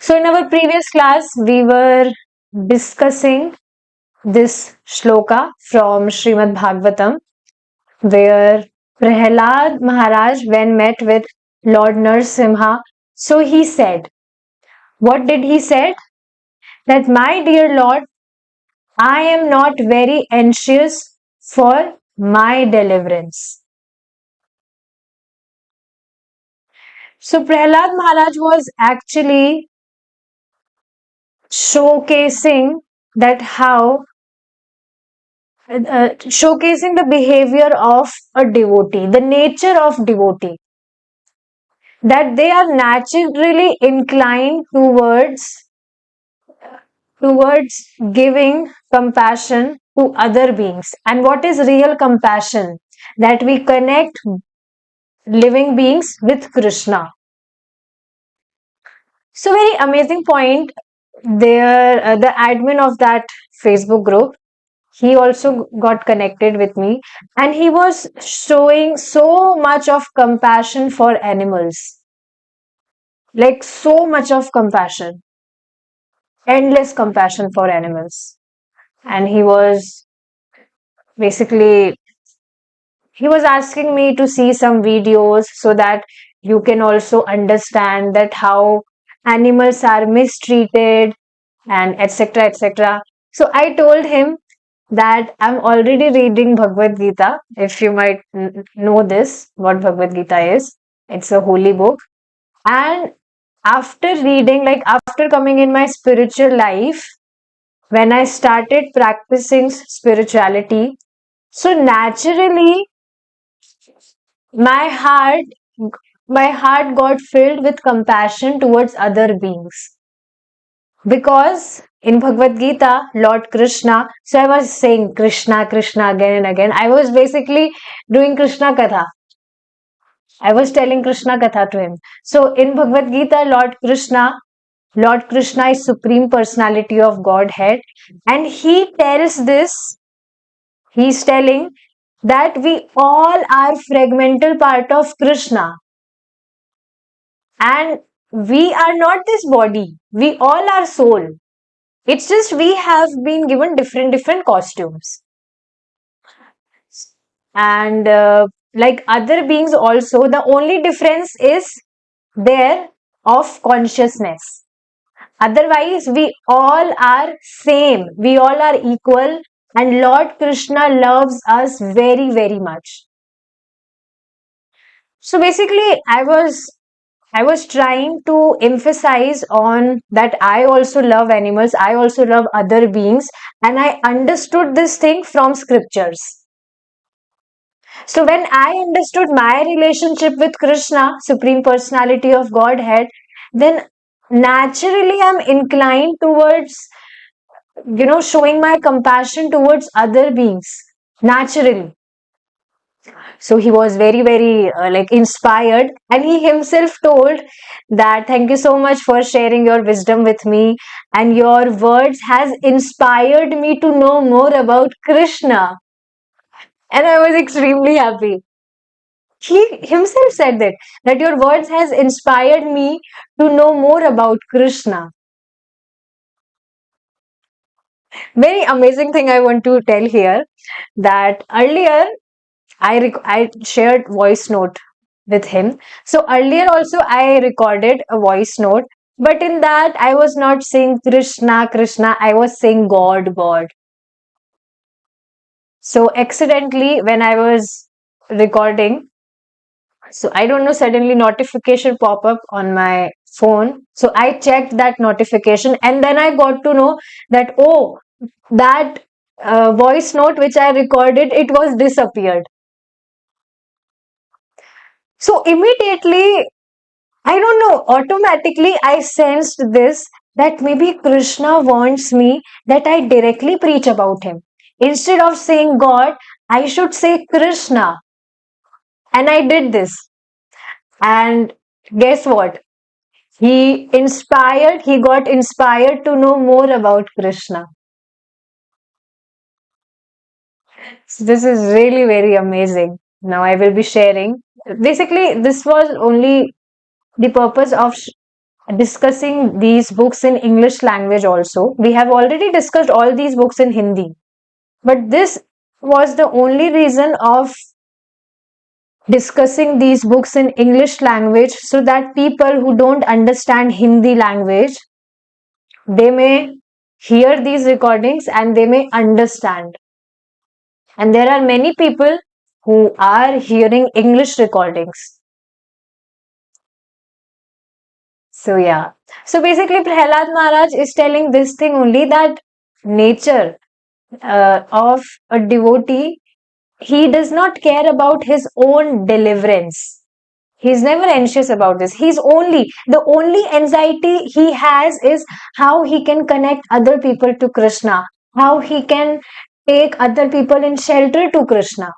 So in our previous class, we were discussing this shloka from 𝗃𝗵𝗵𝗺𝗺, where Prahlad Maharaj, when met with Lord Narasimha, so he said, what did he said? That, my dear Lord, I am not very anxious for my deliverance. So Prahlad Maharaj was actually showcasing that how showcasing the behavior of a devotee, the nature of devotee, that they are naturally inclined towards giving compassion to other beings. And what is real compassion? That we connect living beings with Krishna. So very amazing point there. The admin of that Facebook group, he also got connected with me, and he was showing so much of compassion for animals, like so much of compassion, endless compassion for animals. And he was basically, he was asking me to see some videos so that you can also understand that how animals are mistreated and etc etc. So I told him that I'm already reading Bhagavad Gita. If you might know this, what Bhagavad Gita is, it's a holy book. And after reading, like after coming in my spiritual life, when I started practicing spirituality, so naturally my heart my heart got filled with compassion towards other beings. Because in Bhagavad Gita, Lord Krishna, so I was saying Krishna, Krishna again and again. I was basically doing Krishna Katha. I was telling Krishna Katha to him. So in Bhagavad Gita, Lord Krishna is Supreme Personality of Godhead. And he tells this, he's telling that we all are fragmental part of Krishna. And we are not this body. We all are soul. It's just we have been given different costumes. And like other beings also, the only difference is there of consciousness. Otherwise, we all are same. We all are equal. And Lord Krishna loves us very much. So basically, I was trying to emphasize on that I also love animals, I also love other beings, and I understood this thing from scriptures. So when I understood my relationship with Krishna, Supreme Personality of Godhead, then naturally I'm inclined towards, showing my compassion towards other beings, naturally. So he was very like inspired, and he himself told that thank you so much for sharing your wisdom with me, and your words has inspired me to know more about Krishna. And I was extremely happy. He himself said that your words has inspired me to know more about Krishna. Very amazing thing I want to tell here, that earlier I shared voice note with him. So earlier also I recorded a voice note, but in that I was not saying Krishna, Krishna, I was saying God, God. So accidentally when I was recording, so I don't know, suddenly notification pop up on my phone. So I checked that notification, and then I got to know that, oh, that voice note which I recorded, it was disappeared. So immediately, I don't know, automatically I sensed this, that maybe Krishna wants me that I directly preach about him. Instead of saying God, I should say Krishna. And I did this. And guess what? He got inspired to know more about Krishna. So this is really very amazing. Now I will be sharing. Basically, this was only the purpose of discussing these books in English language also. We have already discussed all these books in Hindi, but this was the only reason of discussing these books in English language, so that people who don't understand Hindi language, they may hear these recordings and they may understand. And there are many people who are hearing English recordings. So yeah. So basically Prahlad Maharaj is telling this thing only, that nature of a devotee, he does not care about his own deliverance. He's never anxious about this. The only anxiety he has is how he can connect other people to Krishna, how he can take other people in shelter to Krishna.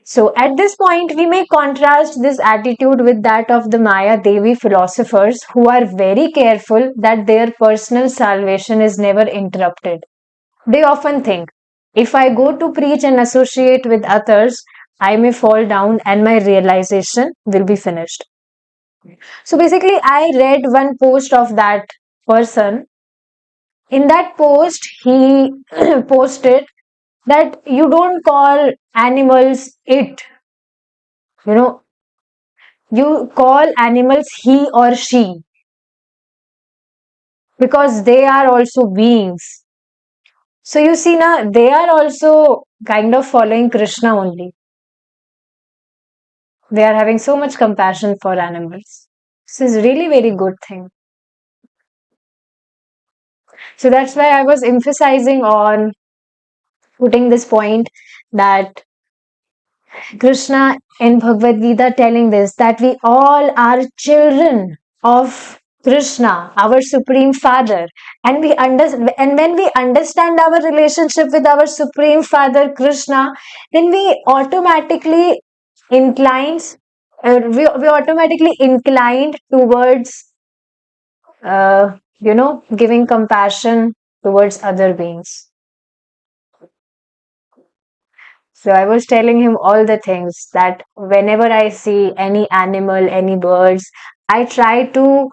So at this point, we may contrast this attitude with that of the Maya Devi philosophers, who are very careful that their personal salvation is never interrupted. They often think, if I go to preach and associate with others, I may fall down and my realization will be finished. So basically, I read one post of that person. In that post, he posted that you don't call animals it. You know, you call animals he or she, because they are also beings. So you see now, they are also kind of following Krishna only. They are having so much compassion for animals. This is really very good thing. So that's why I was emphasizing on putting this point, that Krishna in Bhagavad Gita telling this, that we all are children of Krishna, our Supreme Father, and when we understand our relationship with our Supreme Father Krishna, then we automatically inclines we automatically inclined towards giving compassion towards other beings. So I was telling him all the things, that whenever I see any animal, any birds, I try to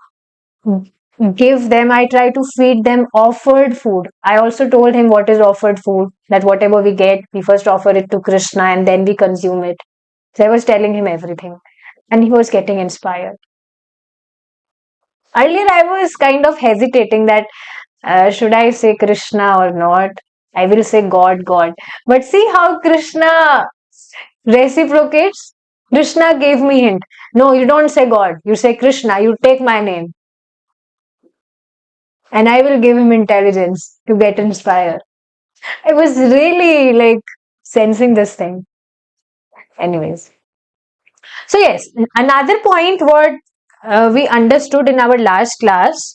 I try to feed them offered food. I also told him what is offered food, that whatever we get, we first offer it to Krishna and then we consume it. So I was telling him everything, and he was getting inspired. Earlier, I was kind of hesitating that should I say Krishna or not? I will say God, God. But see how Krishna reciprocates. Krishna gave me hint. No, you don't say God. You say Krishna. You take my name. And I will give him intelligence to get inspired. I was really like sensing this thing. Anyways. So yes, another point what we understood in our last class,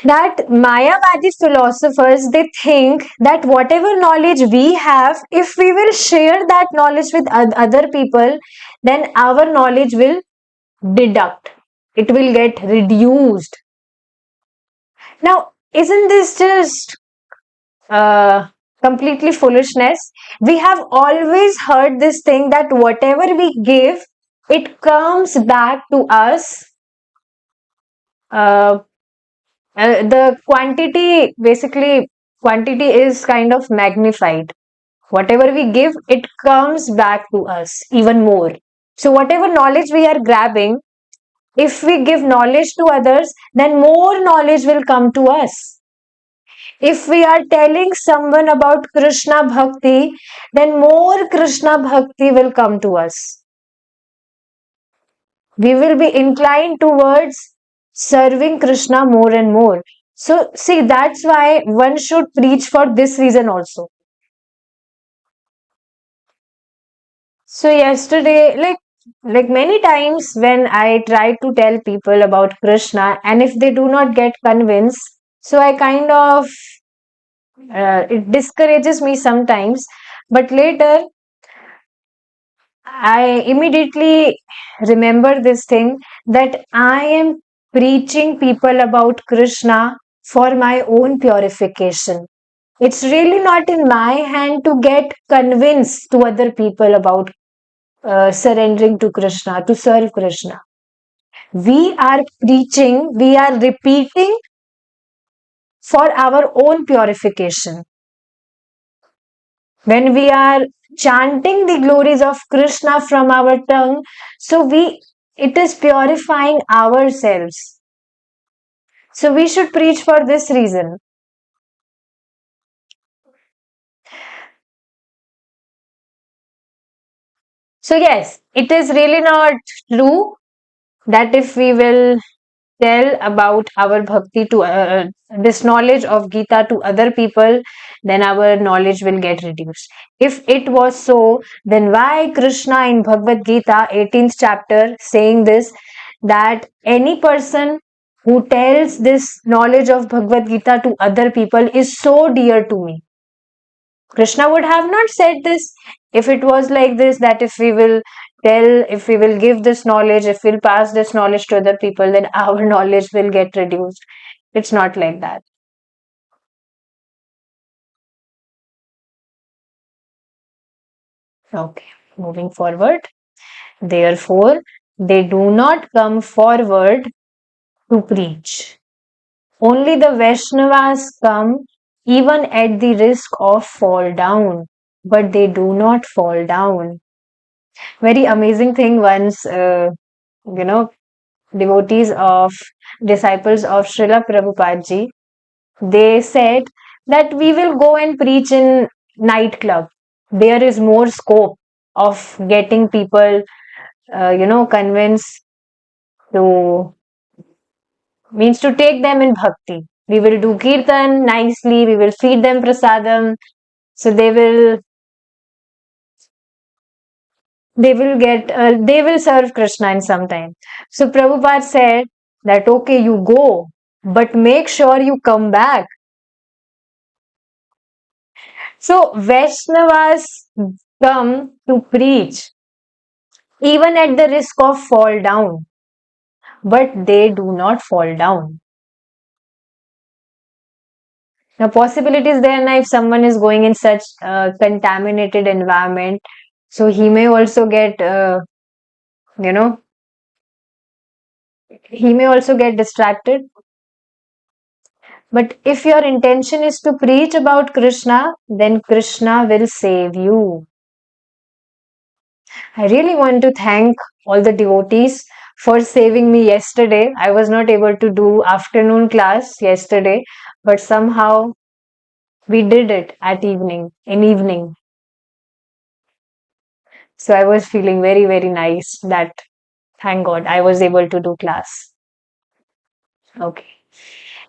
that Mayavadi philosophers, they think that whatever knowledge we have, if we will share that knowledge with other people, then our knowledge will deduct. It will get reduced. Now, isn't this just completely foolishness? We have always heard this thing, that whatever we give, it comes back to us. The quantity is kind of magnified. Whatever we give, it comes back to us even more. So whatever knowledge we are grabbing, if we give knowledge to others, then more knowledge will come to us. If we are telling someone about Krishna Bhakti, then more Krishna Bhakti will come to us. We will be inclined towards serving Krishna more and more. So, see, that's why one should preach for this reason also. So, yesterday, like many times when I try to tell people about Krishna, and if they do not get convinced, so I kind of it discourages me sometimes. But later, I immediately remember this thing, that I am preaching people about Krishna for my own purification. It's really not in my hand to get convinced to other people about surrendering to Krishna, to serve Krishna. We are preaching, we are repeating for our own purification. When we are chanting the glories of Krishna from our tongue, so it is purifying ourselves. So we should preach for this reason. So yes, it is really not true that if we will tell about our bhakti to this knowledge of Gita to other people, then our knowledge will get reduced. If it was so, then why Krishna in Bhagavad Gita 18th chapter saying this, that any person who tells this knowledge of Bhagavad Gita to other people is so dear to me? Krishna would have not said this if it was like this, that if we will if we will give this knowledge, if we'll pass this knowledge to other people, then our knowledge will get reduced. It's not like that. Okay, moving forward. Therefore, they do not come forward to preach. Only the Vaishnavas come even at the risk of fall down, but they do not fall down. Very amazing thing once, you know, devotees of disciples of Srila Prabhupada they said that we will go and preach in nightclub. There is more scope of getting people, convinced to, means to take them in bhakti. We will do kirtan nicely. We will feed them prasadam. So they will serve Krishna in some time. So Prabhupada said that okay, you go, but make sure you come back. So Vaishnavas come to preach even at the risk of fall down, but they do not fall down. Now, possibility is there now if someone is going in such a contaminated environment, so he may also get, you know, he may also get distracted. But if your intention is to preach about Krishna, then Krishna will save you. I really want to thank all the devotees for saving me yesterday. I was not able to do afternoon class yesterday, but somehow we did it at in evening. So I was feeling very, very nice that thank God I was able to do class. Okay.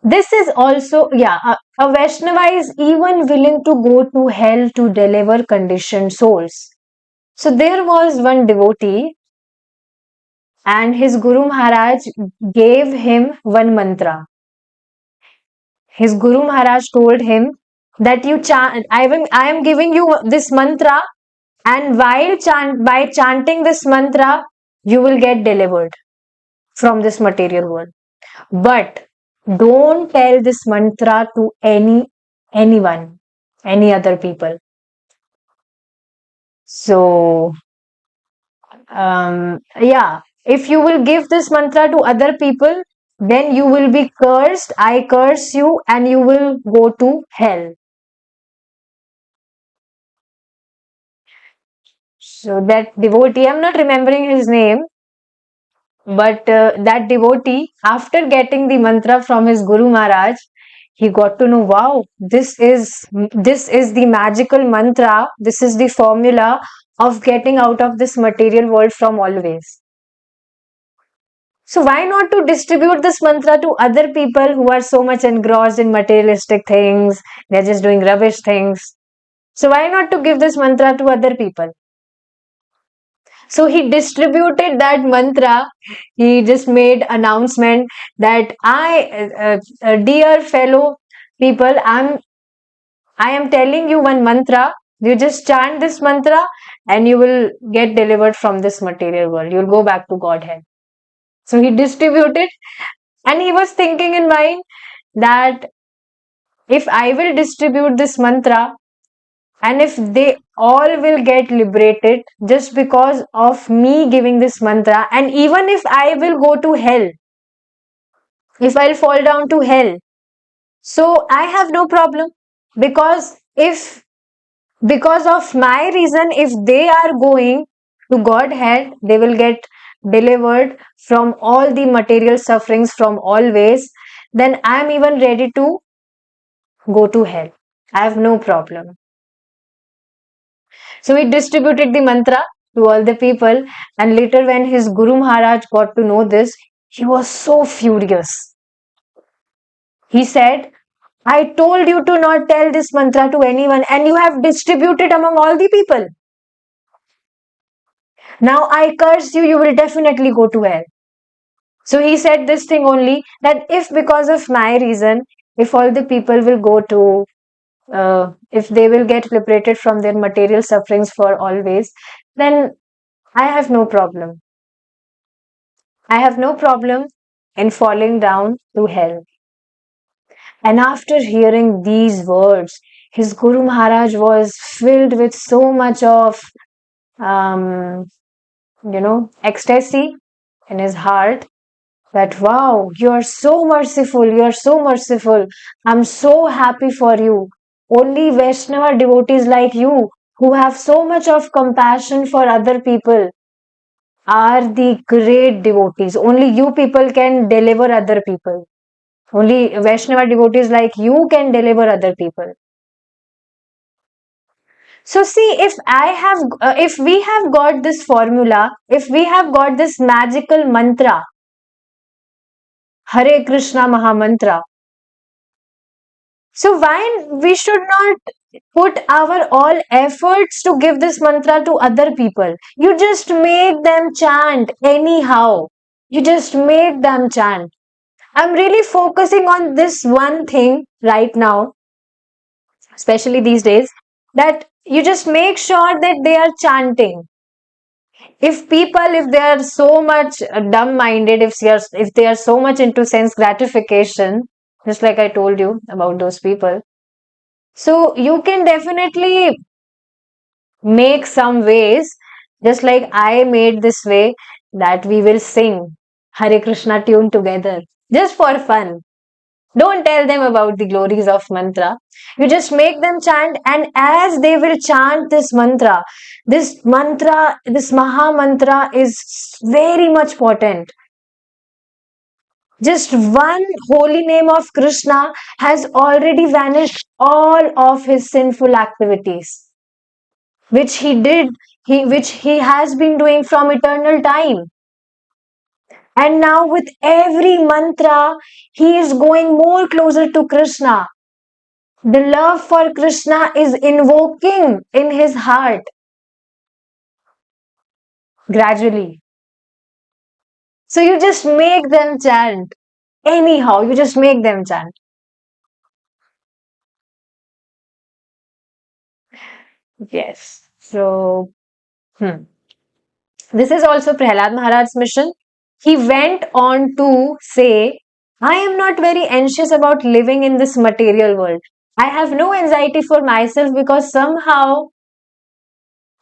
This is also, yeah, a Vaishnava is even willing to go to hell to deliver conditioned souls. So there was one devotee and his Guru Maharaj gave him one mantra. His Guru Maharaj told him that you chant, I am giving you this mantra, and by chanting this mantra, you will get delivered from this material world. But don't tell this mantra to anyone, any other people. So, yeah, if you will give this mantra to other people, then you will be cursed. I curse you, and you will go to hell. So that devotee, I'm not remembering his name, but that devotee, after getting the mantra from his Guru Maharaj, he got to know, wow, this is the magical mantra. This is the formula of getting out of this material world from always. So why not to distribute this mantra to other people who are so much engrossed in materialistic things? They're just doing rubbish things. So why not to give this mantra to other people? So he distributed that mantra. He just made announcement that dear fellow people, I am telling you one mantra. You just chant this mantra, and you will get delivered from this material world. You'll go back to Godhead. So he distributed, and he was thinking in mind that if I will distribute this mantra, And if they all will get liberated just because of me giving this mantra, and even if I will go to hell, if I'll fall down to hell, so I have no problem, because if because of my reason, if they are going to Godhead, they will get delivered from all the material sufferings from always, then I am even ready to go to hell. I have no problem. So he distributed the mantra to all the people, and later, when his Guru Maharaj got to know this, he was so furious. He said, I told you to not tell this mantra to anyone, and you have distributed among all the people. Now I curse you, you will definitely go to hell. So he said this thing only, that if because of my reason, if all the people will go to, if they will get liberated from their material sufferings for always, then I have no problem. I have no problem in falling down to hell. And after hearing these words, his Guru Maharaj was filled with so much of, um, ecstasy in his heart, that wow, you are so merciful, you are so merciful. I'm so happy for you. Only Vaishnava devotees like you, who have so much of compassion for other people, are the great devotees. Only you people can deliver other people. Only Vaishnava devotees like you can deliver other people. So see, if we have got this formula, if we have got this magical mantra, Hare Krishna Mahamantra, so why we should not put our all efforts to give this mantra to other people? You just make them chant anyhow. You just make them chant. I'm really focusing on this one thing right now, especially these days, that you just make sure that they are chanting. If people, if they are so much dumb minded, if they are so much into sense gratification, just like I told you about those people, so you can definitely make some ways, just like I made this way, that we will sing Hare Krishna tune together just for fun. Don't tell them about the glories of mantra. You just make them chant, and as they will chant this mantra, this Maha mantra is very much potent. Just one holy name of Krishna has already vanished all of his sinful activities, which he did, which he has been doing from eternal time. And now, with every mantra, he is going more closer to Krishna. The love for Krishna is invoking in his heart gradually. So you just make them chant. Anyhow, you just make them chant. Yes. So, this is also Prahlad Maharaj's mission. He went on to say, I am not very anxious about living in this material world. I have no anxiety for myself, because somehow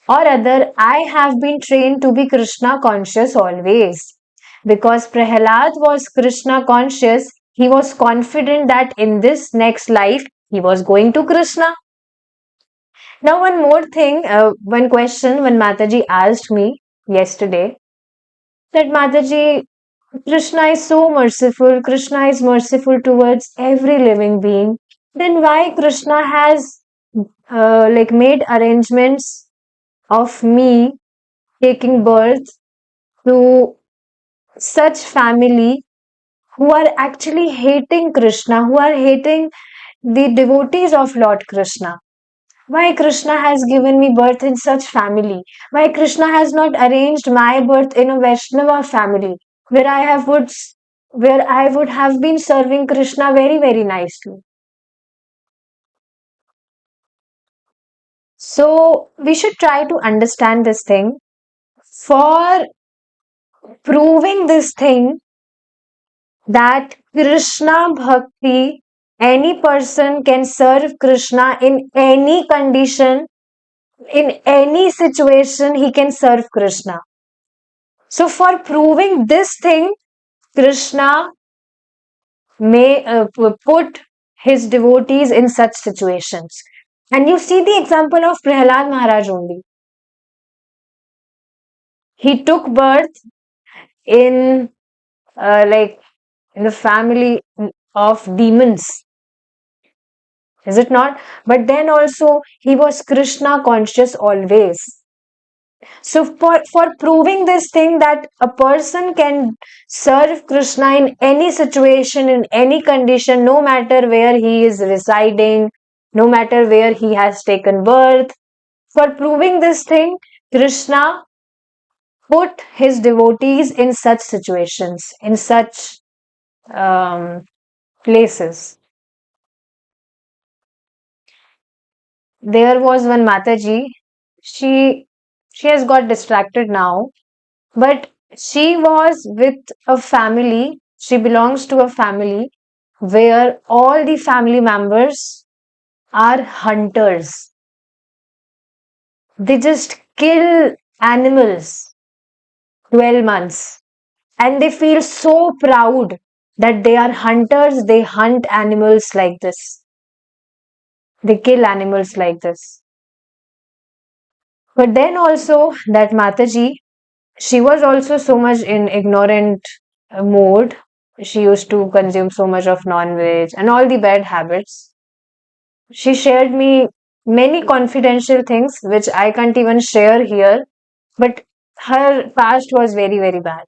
or other I have been trained to be Krishna conscious always. Because Prahlad was Krishna conscious, he was confident that in this next life he was going to Krishna. Now, one more thing, one question when Mataji asked me yesterday, that Mataji, Krishna is so merciful, Krishna is merciful towards every living being, then why Krishna has made arrangements of me taking birth to such family who are actually hating Krishna, who are hating the devotees of Lord Krishna? Why Krishna has given me birth in such family? Why Krishna has not arranged my birth in a Vaishnava family, where I would have been serving Krishna very, very nicely? So we should try to understand this thing. For proving this thing, that Krishna Bhakti Any person can serve Krishna in any condition, in any situation, he can serve Krishna. So, for proving this thing, Krishna may put his devotees in such situations. And you see the example of Prahlad Maharaj only. He took birth in like in the family of demons, is it not? But then also he was Krishna conscious always. So for proving this thing that a person can serve Krishna in any situation, in any condition, no matter where he is residing, no matter where he has taken birth, for proving this thing, Krishna put his devotees in such situations, in such um, places. There was one Mataji, she she has got distracted now, but she was with a family, she belongs to a family where all the family members are hunters. They just kill animals 12 months and they feel so proud that they are hunters, they hunt animals like this. They kill animals like this. But then also that Mataji, she was also so much in ignorant mode. She used to consume so much of non-veg and all the bad habits. She shared me many confidential things which I can't even share here, but her past was very, very bad.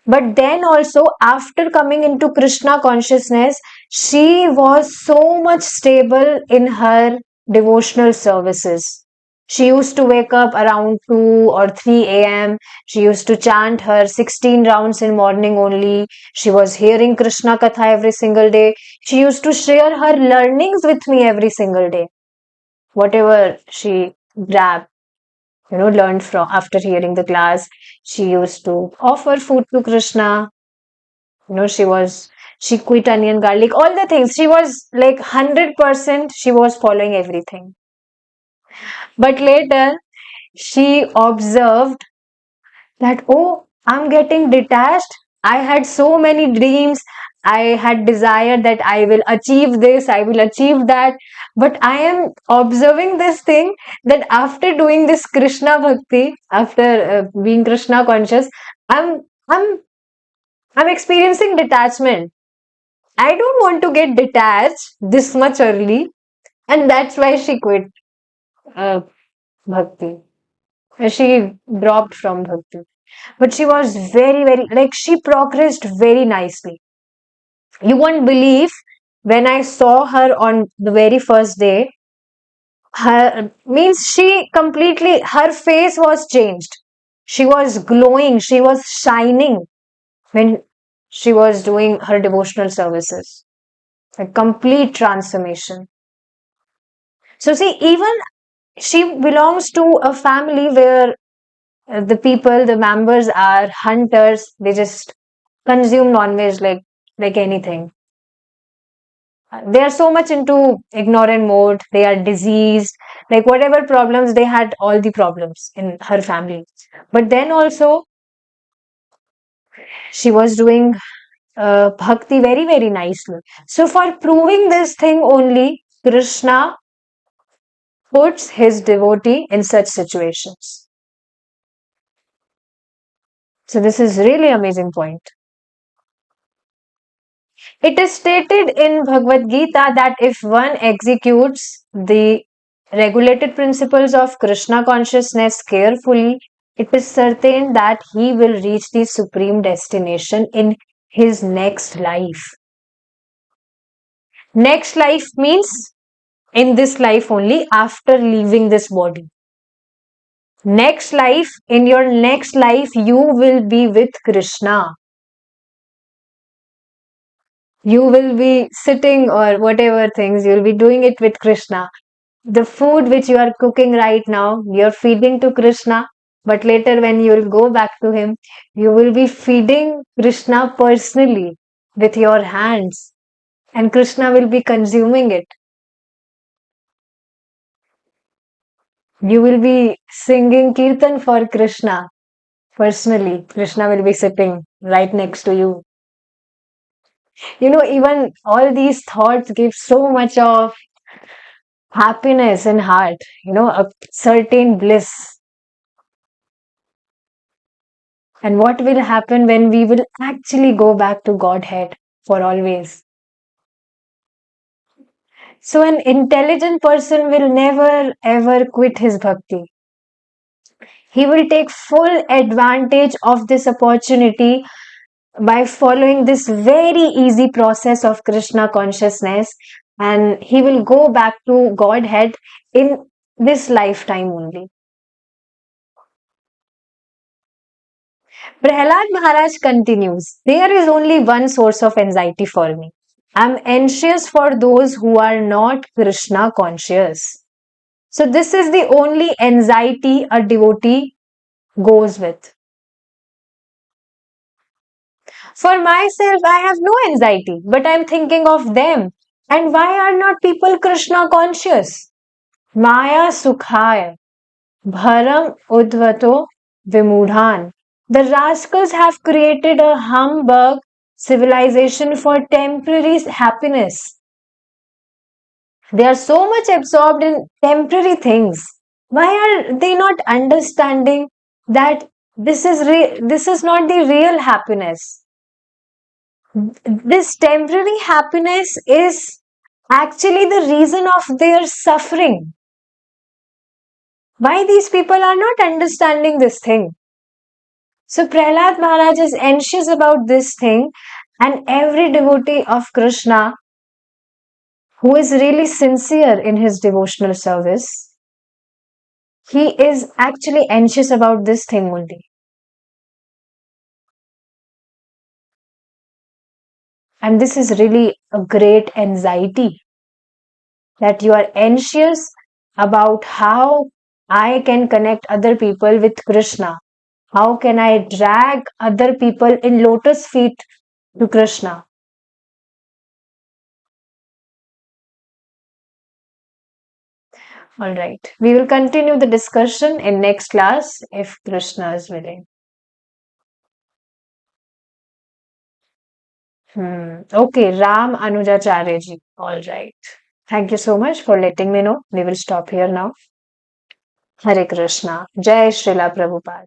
But then also, after coming into Krishna consciousness, she was so much stable in her devotional services. She used to wake up around 2 or 3 a.m. She used to chant her 16 rounds in morning only. She was hearing Krishna Katha every single day. She used to share her learnings with me every single day. Whatever she grabbed, learned from after hearing the class, she used to offer food to Krishna. She quit onion, garlic, all the things. She was like 100%, she was following everything. But later, she observed that, oh, I'm getting detached. I had so many dreams. I had desired that I will achieve this, I will achieve that. But I am observing this thing that after doing this Krishna Bhakti, after being Krishna conscious, I'm I'm I'm experiencing detachment. I don't want to get detached this much early, and that's why she quit uh, bhakti. She dropped from bhakti. But she was very, very, like, she progressed very nicely. You won't believe, when I saw her on the very first day, her means she completely, her face was changed. She was glowing, she was shining when she was doing her devotional services. A complete transformation. So, see, even she belongs to a family where the members are hunters. They just consume non-veg like anything. They are so much into ignorant mode. They are diseased. Like whatever problems they had, all the problems in her family. But then also she was doing bhakti very, very nicely. So for proving this thing only, Krishna puts his devotee in such situations. So this is really amazing point. It is stated in Bhagavad Gita that if one executes the regulated principles of Krishna consciousness carefully, it is certain that he will reach the supreme destination in his next life. Next life means in this life only, after leaving this body. Next life, in your next life, you will be with Krishna. You will be sitting or whatever things, you'll be doing it with Krishna. The food which you are cooking right now, you're feeding to Krishna, but later when you will go back to him, you will be feeding Krishna personally with your hands. and Krishna will be consuming it. You will be singing Kirtan for Krishna. Personally, Krishna will be sitting right next to you. Even all these thoughts give so much of happiness in heart, a certain bliss. And what will happen when we will actually go back to Godhead for always? So an intelligent person will never ever quit his bhakti. He will take full advantage of this opportunity by following this very easy process of Krishna consciousness, and he will go back to Godhead in this lifetime only. Prahlad Maharaj continues, there is only one source of anxiety for me. I am anxious for those who are not Krishna conscious. So this is the only anxiety a devotee goes with. For myself, I have no anxiety, but I am thinking of them. And why are not people Krishna conscious? Maya Sukhaya, Bharam Udvato Vimudhan. The rascals have created a humbug civilization for temporary happiness. They are so much absorbed in temporary things. Why are they not understanding that this is not the real happiness? This temporary happiness is actually the reason of their suffering. Why these people are not understanding this thing? So Prahlad Maharaj is anxious about this thing, and every devotee of Krishna who is really sincere in his devotional service, he is actually anxious about this thing only. And this is really a great anxiety, that you are anxious about how I can connect other people with Krishna. How can I drag other people in lotus feet to Krishna? All right. We will continue the discussion in next class if Krishna is willing. Okay, Ram Anujacharya ji. All right. Thank you so much for letting me know. We will stop here now. Hare Krishna. Jai Srila Prabhupada.